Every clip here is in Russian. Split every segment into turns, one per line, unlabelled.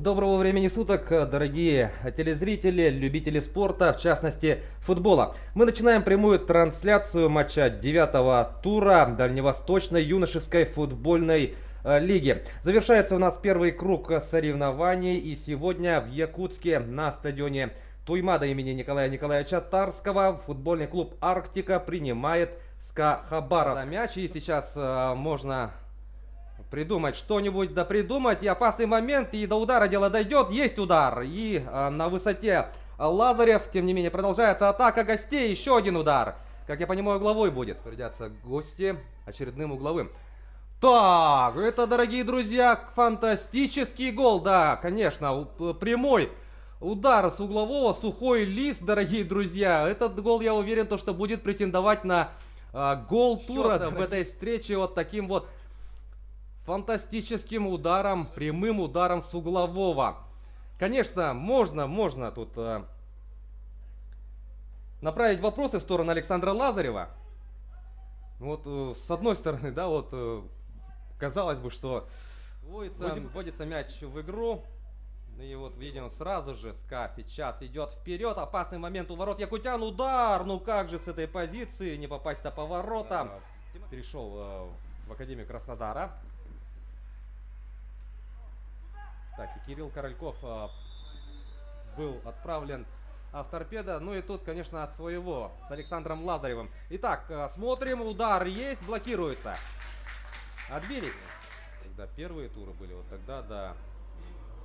Доброго времени суток, дорогие телезрители, любители спорта, в частности футбола. Мы начинаем прямую трансляцию матча 9-го тура Дальневосточной юношеской футбольной лиги. Завершается у нас первый круг соревнований, и сегодня в Якутске на стадионе Туймада имени Николая Николаевича Тарского футбольный клуб «Арктика» принимает СКА Хабаровск. Мяч, и сейчас можно придумать что-нибудь, да придумать, и опасный момент, и до удара дело дойдет, есть удар, и на высоте Лазарев, тем не менее, продолжается атака гостей, еще один удар, как я понимаю, угловой будет, придется гости очередным угловым. Так, это, дорогие друзья, фантастический гол, да, конечно, прямой удар с углового, сухой лист, дорогие друзья, этот гол, я уверен, то, что будет претендовать на гол тура в этой встрече, вот таким вот фантастическим ударом, прямым ударом с углового. Конечно, можно тут направить вопросы в сторону Александра Лазарева. Вот с одной стороны, да, вот казалось бы, что вводится мяч в игру. И вот видим сразу же СКА сейчас идет вперед. Опасный момент у ворот якутян. Удар! Ну как же с этой позиции не попасть-то по воротам? Перешел в Академию Краснодара. Так, и Кирилл Корольков был отправлен в торпедо. Ну и тут, конечно, от своего, с Александром Лазаревым. Итак, смотрим, удар есть, блокируется. Отбились. Когда первые туры были, вот тогда, да,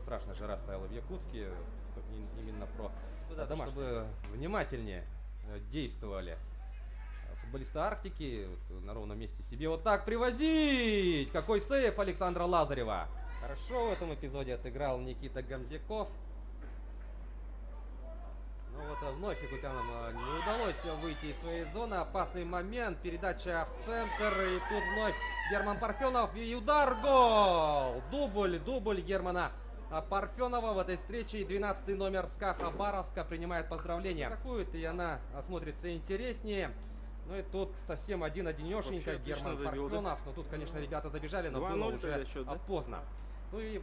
страшная жара стояла в Якутске. Именно про домашние. Чтобы внимательнее действовали футболисты Арктики. Вот, на ровном месте себе вот так привозить. Какой сейф Александра Лазарева. Хорошо в этом эпизоде отыграл Никита Гамзяков. Но вот вновь якутянам не удалось выйти из своей зоны. Опасный момент. Передача в центр. И тут вновь Герман Парфенов. И удар, гол! Дубль Германа Парфенова в этой встрече. 12-й номер СКА Хабаровска принимает поздравления. Атакует, и она смотрится интереснее. Ну и тут совсем один-одинешенько Герман Парфенов. Да? Но тут, конечно, ребята забежали, но было уже счет, да? Поздно. Ну и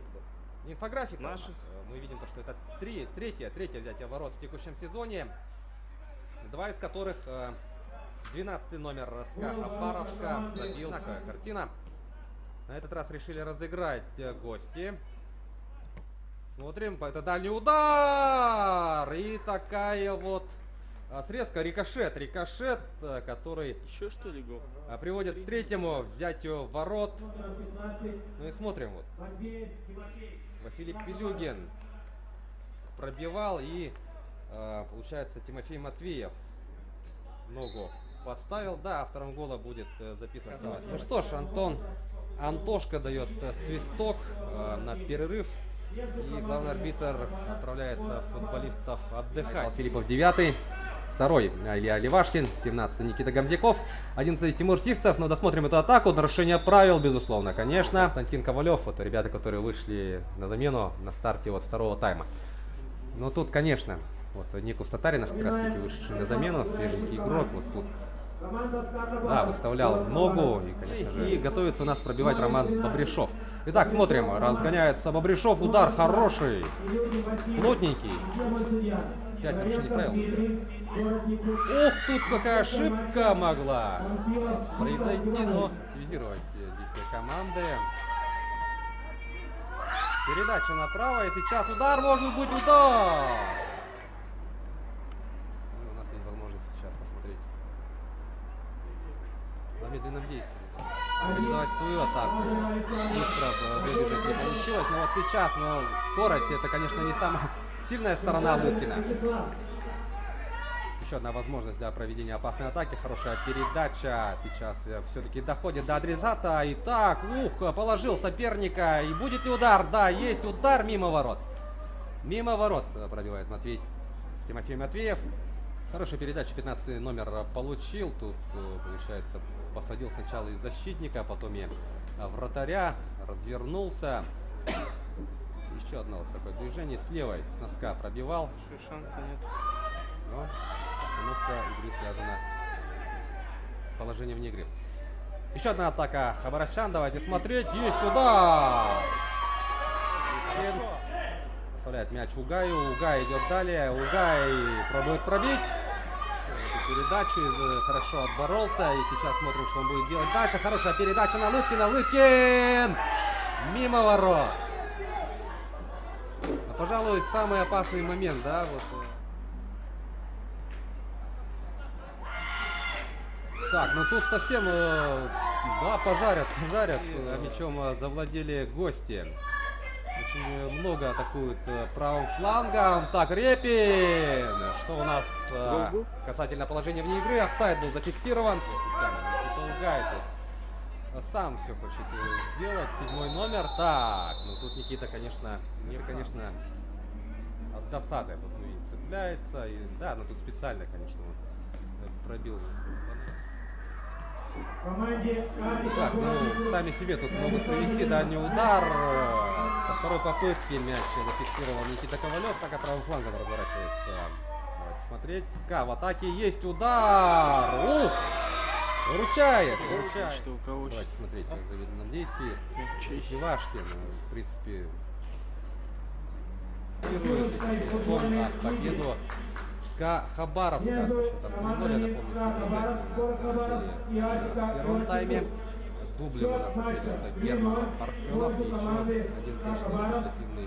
инфографика наша. Мы видим, то, что это третье взятие ворот в текущем сезоне. Два из которых 12-й номер СКА Хабаровска забил. Такая картина. На этот раз решили разыграть гости. Смотрим, это дальний удар! И такая вот срезка, рикошет, который
еще что ли гол
приводит к третьему взятию ворот. Ну и смотрим вот. Василий Пилюгин пробивал, и получается Тимофей Матвеев ногу подставил. Да, автором гола будет записан. Ну что ж, Антошка дает свисток на перерыв. И главный арбитр отправляет футболистов отдыхать. Филиппов 9-й. 2-й Илья Левашкин, 17-й Никита Гамзяков, 11-й Тимур Сивцев. Но досмотрим эту атаку. Нарушение правил, безусловно, конечно. Константин Ковалев, вот ребята, которые вышли на замену на старте вот второго тайма. Но тут, конечно, вот Никус Татаринов, как раз таки вышедший на замену, свеженький игрок. Вот тут, да, выставлял ногу, и, конечно же, и готовится у нас пробивать Роман Бобришов. Итак, смотрим, разгоняется Бобришов, удар хороший, плотненький. 5 нарушений правил. Ох, тут какая ошибка могла произойти, но активизировать действия команды. Передача направо, и сейчас удар, может быть удар. У нас есть возможность сейчас посмотреть на медленном действии. Организовать свою атаку. Быстро выбежать не получилось, но вот сейчас, скорость, это, конечно, не самая сильная сторона Лыткина. Еще одна возможность для проведения опасной атаки. Хорошая передача. Сейчас все-таки доходит до адресата. И так, положил соперника. И будет ли удар? Да, есть удар мимо ворот. Мимо ворот пробивает Тимофей Матвеев. Хорошая передача. 15 номер получил. Тут, получается, посадил сначала из защитника, потом и вратаря. Развернулся. Еще одно вот такое движение. С левой, с носка пробивал.
Шанса нет.
Но остановка игры связана с положением вне игры. Еще одна атака хабаровчан. Давайте смотреть. Есть удар! Оставляет мяч Угаю. Угай идет далее. Угай пробует пробить. Эту передачу хорошо отборолся. И сейчас смотрим, что он будет делать дальше. Хорошая передача на Лыткина. Лыткин! Мимо ворот. Ну, пожалуй, самый опасный момент, да, вот. Так, ну тут совсем, да, пожарят. Мячом завладели гости. Очень много атакуют правым флангом. Так, Репин. Что у нас касательно положения вне игры? Офсайд был зафиксирован. Никита тут сам все хочет сделать. 7-й номер. Так, ну тут Никита, конечно, от досады вот, ну, и цепляется. И, да, но тут специально, конечно, пробил. Так, ну, сами себе тут могут провести дальний удар. Со второй попытки мяч зафиксировал Никита Ковалев. Так, а правым флангом разворачивается. Давайте смотреть. СКА в атаке. Есть удар. Ух! Выручает.
Что у кого?
Давайте смотреть в заведенном действии. Ивашкин, в принципе, победу СКА Хабаровска со счетом 3-0. В первом тайме дублем у нас отметился Герман Парфенов и еще один точный результативный